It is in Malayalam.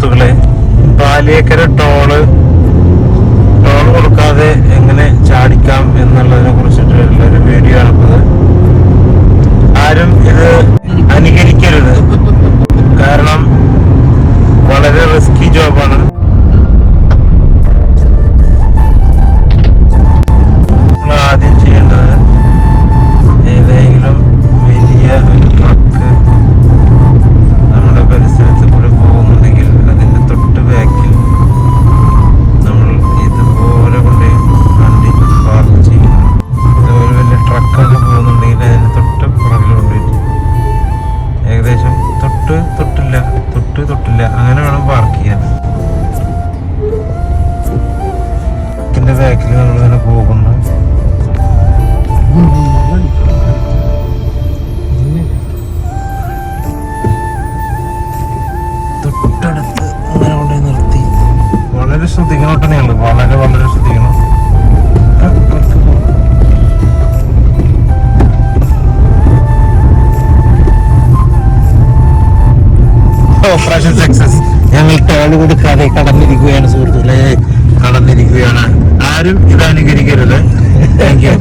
സുഹൃത്തുക്കളെ, പാലിയേക്കര ടോള് കൊടുക്കാതെ എങ്ങനെ ചാടിക്കാം എന്നുള്ളതിനെ കുറിച്ചിട്ടുള്ള ഒരു വീഡിയോ ആണിത്. ആരും ഇത് അനുകരിക്കരുത്, കാരണം വളരെ റിസ്കി ജോബാണ്. നമ്മൾ ആദ്യം ചെയ്യേണ്ടത് ഏതെങ്കിലും വലിയ ഒരു ട്രക്ക് നമ്മുടെ പരിസരത്ത് കൂടെ പോകുന്നുണ്ടെങ്കിൽ അതിന്റെ തൊട്ട് ബാക്കിൽ നമ്മൾ ഇതുപോലെ കൊണ്ട് വണ്ടി പാർക്ക് ചെയ്യണം. ഇതുപോലെ വലിയ ട്രക്കൊക്കെ പോകുന്നുണ്ടെങ്കിൽ അതിന് തൊട്ട് പുറകിൽ കൊണ്ടുപോയിട്ട് ഏകദേശം തൊട്ടില്ല അങ്ങനെ വേണം പാർക്ക് ചെയ്യാൻ. ട്രക്കിന്റെ ബാക്കിൽ നമ്മൾ ഇങ്ങനെ പോകുന്നു. തൊട്ടടുത്ത് അങ്ങനെ കൊണ്ടുപോയി നിർത്തി. വളരെ ശ്രദ്ധിക്കണം തന്നെയുള്ളു, വളരെ ശ്രദ്ധിക്കണം. Operation success. ഞങ്ങൾ ടോൾ കൊടുക്കാതെ കടന്നിരിക്കുകയാണ് സുഹൃത്തുക്കളെ, കടന്നിരിക്കുകയാണ്. ആരും ഇത് അനുകരിക്കരുത്. Thank you.